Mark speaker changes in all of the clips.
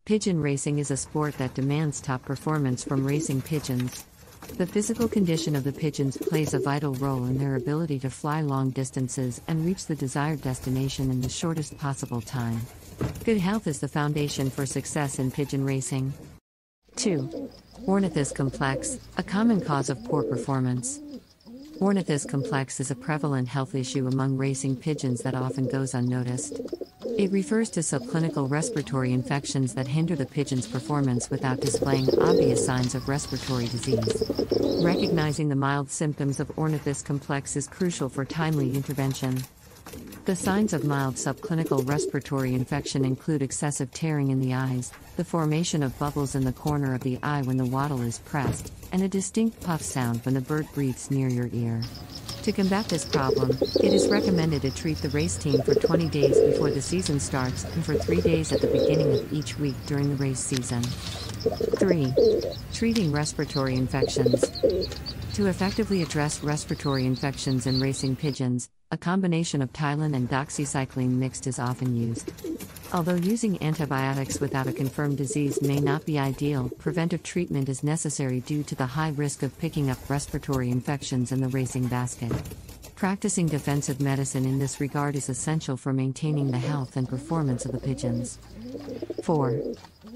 Speaker 1: Pigeon racing is a sport that demands top performance from racing pigeons. The physical condition of the pigeons plays a vital role in their ability to fly long distances and reach the desired destination in the shortest possible time. Good health is the foundation for success in pigeon racing. 2. Ornithis Complex, a common cause of poor performance. Ornithis Complex is a prevalent health issue among racing pigeons that often goes unnoticed. It refers to subclinical respiratory infections that hinder the pigeon's performance without displaying obvious signs of respiratory disease. Recognizing the mild symptoms of Ornithis Complex is crucial for timely intervention. The signs of mild subclinical respiratory infection include excessive tearing in the eyes, the formation of bubbles in the corner of the eye when the wattle is pressed, and a distinct puff sound when the bird breathes near your ear. To combat this problem, it is recommended to treat the race team for 20 days before the season starts and for 3 days at the beginning of each week during the race season. 3. Treating respiratory infections. To effectively address respiratory infections in racing pigeons, a combination of Tylenol and doxycycline mixed is often used. Although using antibiotics without a confirmed disease may not be ideal, preventive treatment is necessary due to the high risk of picking up respiratory infections in the racing basket. Practicing defensive medicine in this regard is essential for maintaining the health and performance of the pigeons. 4.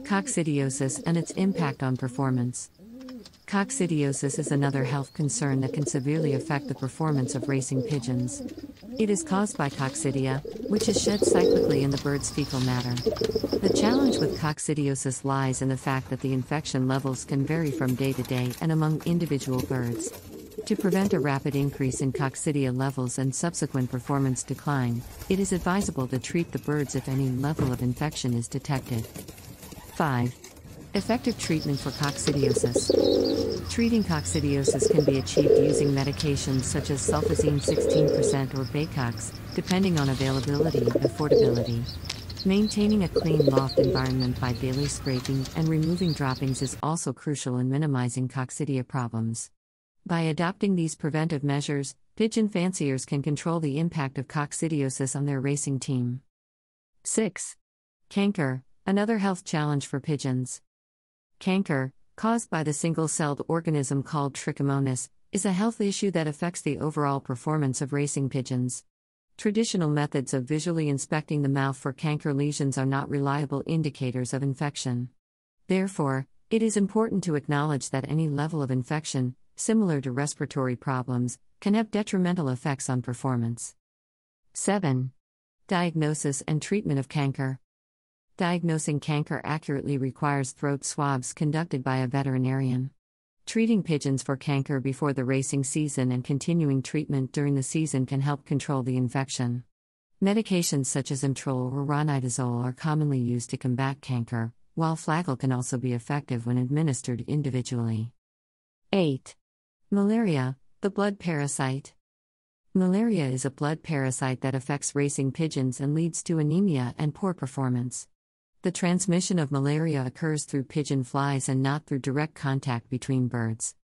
Speaker 1: Coccidiosis and its impact on performance. Coccidiosis is another health concern that can severely affect the performance of racing pigeons. It is caused by coccidia, which is shed cyclically in the bird's fecal matter. The challenge with coccidiosis lies in the fact that the infection levels can vary from day to day and among individual birds. To prevent a rapid increase in coccidia levels and subsequent performance decline, it is advisable to treat the birds if any level of infection is detected. 5. Effective treatment for coccidiosis. Treating coccidiosis can be achieved using medications such as sulfazine 16% or Vaycox, depending on availability and affordability. Maintaining a clean loft environment by daily scraping and removing droppings is also crucial in minimizing coccidia problems. By adopting these preventive measures, pigeon fanciers can control the impact of coccidiosis on their racing team. 6. Canker, another health challenge for pigeons. Canker, caused by the single-celled organism called Trichomonas, is a health issue that affects the overall performance of racing pigeons. Traditional methods of visually inspecting the mouth for canker lesions are not reliable indicators of infection. Therefore, it is important to acknowledge that any level of infection, similar to respiratory problems, can have detrimental effects on performance. 7. Diagnosis and treatment of canker. Diagnosing canker accurately requires throat swabs conducted by a veterinarian. Treating pigeons for canker before the racing season and continuing treatment during the season can help control the infection. Medications such as Imtrol or ronidazole are commonly used to combat canker, while flagyl can also be effective when administered individually. 8. Malaria, the blood parasite. Malaria is a blood parasite that affects racing pigeons and leads to anemia and poor performance. The transmission of malaria occurs through pigeon flies and not through direct contact between birds.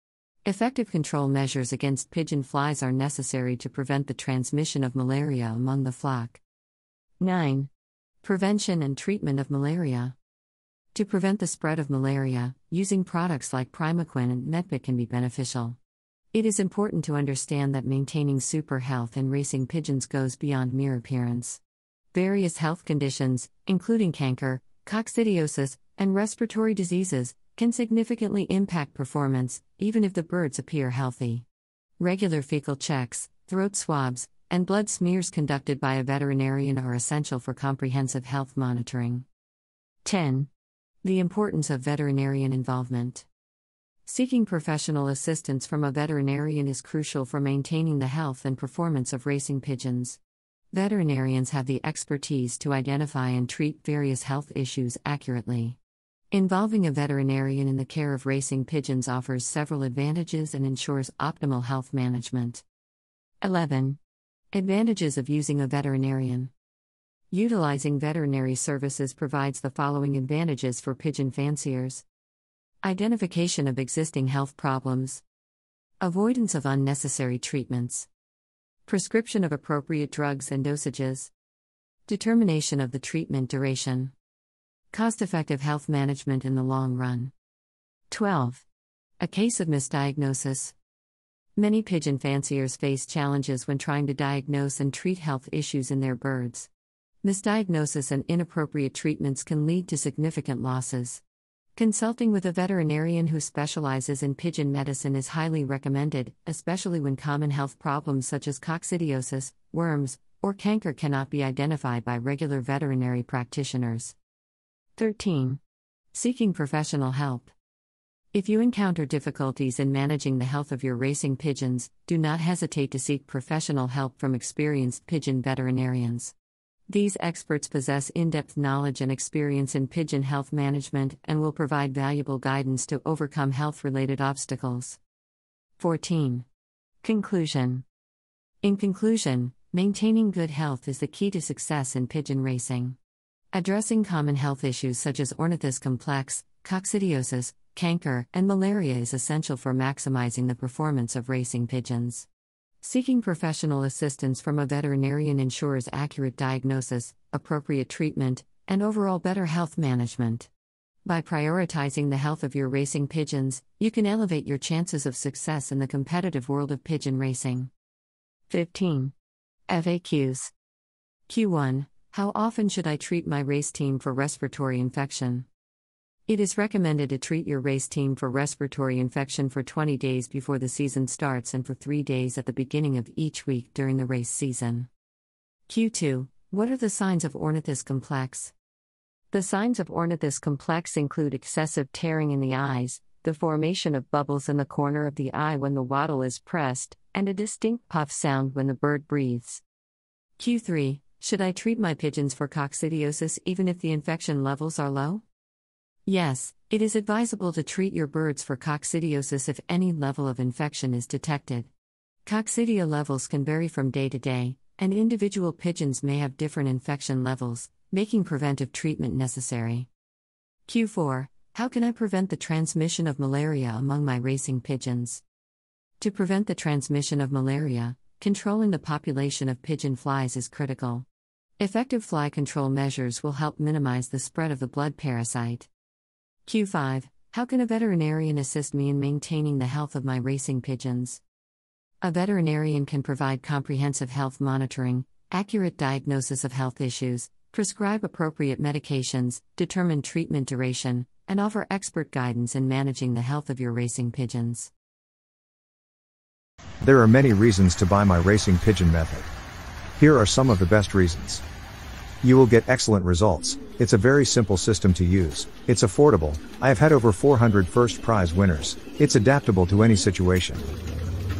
Speaker 1: Effective control measures against pigeon flies are necessary to prevent the transmission of malaria among the flock. 9. Prevention and treatment of malaria. To prevent the spread of malaria, using products like Primaquine and Medpic can be beneficial. It is important to understand that maintaining super health in racing pigeons goes beyond mere appearance. Various health conditions, including canker, coccidiosis, and respiratory diseases, can significantly impact performance, even if the birds appear healthy. Regular fecal checks, throat swabs, and blood smears conducted by a veterinarian are essential for comprehensive health monitoring. 10. The importance of veterinarian involvement. Seeking professional assistance from a veterinarian is crucial for maintaining the health and performance of racing pigeons. Veterinarians have the expertise to identify and treat various health issues accurately. Involving a veterinarian in the care of racing pigeons offers several advantages and ensures optimal health management. 11. Advantages of using a veterinarian. Utilizing veterinary services provides the following advantages for pigeon fanciers. Identification of existing health problems. Avoidance of unnecessary treatments. Prescription of appropriate drugs and dosages. Determination of the treatment duration. Cost-effective health management in the long run. 12. A case of misdiagnosis. Many pigeon fanciers face challenges when trying to diagnose and treat health issues in their birds. Misdiagnosis and inappropriate treatments can lead to significant losses. Consulting with a veterinarian who specializes in pigeon medicine is highly recommended, especially when common health problems such as coccidiosis, worms, or canker cannot be identified by regular veterinary practitioners. 13. Seeking professional help. If you encounter difficulties in managing the health of your racing pigeons, do not hesitate to seek professional help from experienced pigeon veterinarians. These experts possess in-depth knowledge and experience in pigeon health management and will provide valuable guidance to overcome health-related obstacles. 14. Conclusion. In conclusion, maintaining good health is the key to success in pigeon racing. Addressing common health issues such as Ornithis Complex, Coccidiosis, canker, and malaria is essential for maximizing the performance of racing pigeons. Seeking professional assistance from a veterinarian ensures accurate diagnosis, appropriate treatment, and overall better health management. By prioritizing the health of your racing pigeons, you can elevate your chances of success in the competitive world of pigeon racing. 15. FAQs. Q1. How often should I treat my race team for respiratory infection? It is recommended to treat your race team for respiratory infection for 20 days before the season starts and for 3 days at the beginning of each week during the race season. Q2. What are the signs of Ornithis Complex? The signs of Ornithis Complex include excessive tearing in the eyes, the formation of bubbles in the corner of the eye when the wattle is pressed, and a distinct puff sound when the bird breathes. Q3. Should I treat my pigeons for coccidiosis even if the infection levels are low? Yes, it is advisable to treat your birds for coccidiosis if any level of infection is detected. Coccidia levels can vary from day to day, and individual pigeons may have different infection levels, making preventive treatment necessary. Q4. How can I prevent the transmission of malaria among my racing pigeons? To prevent the transmission of malaria, controlling the population of pigeon flies is critical. Effective fly control measures will help minimize the spread of the blood parasite. Q5. How can a veterinarian assist me in maintaining the health of my racing pigeons? A veterinarian can provide comprehensive health monitoring, accurate diagnosis of health issues, prescribe appropriate medications, determine treatment duration, and offer expert guidance in managing the health of your racing pigeons.
Speaker 2: There are many reasons to buy my racing pigeon method. Here are some of the best reasons. You will get excellent results. It's a very simple system to use. It's affordable. I have had over 400 first prize winners. It's adaptable to any situation.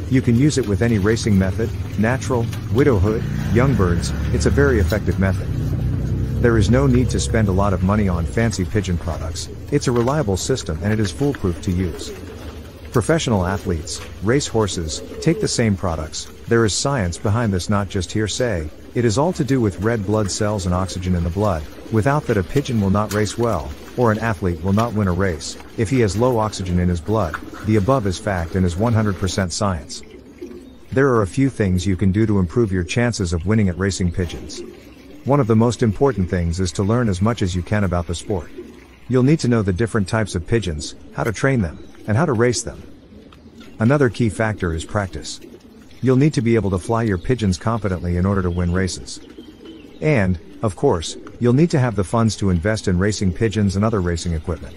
Speaker 2: You can use it with any racing method, natural, widowhood, young birds. It's a very effective method. There is no need to spend a lot of money on fancy pigeon products. It's a reliable system and it is foolproof to use. Professional athletes, race horses, take the same products. There is science behind this, not just hearsay. It is all to do with red blood cells and oxygen in the blood. Without that, a pigeon will not race well, or an athlete will not win a race. If he has low oxygen in his blood, the above is fact and is 100% science. There are a few things you can do to improve your chances of winning at racing pigeons. One of the most important things is to learn as much as you can about the sport. You'll need to know the different types of pigeons, how to train them, and how to race them. Another key factor is practice. You'll need to be able to fly your pigeons competently in order to win races. And, of course, you'll need to have the funds to invest in racing pigeons and other racing equipment.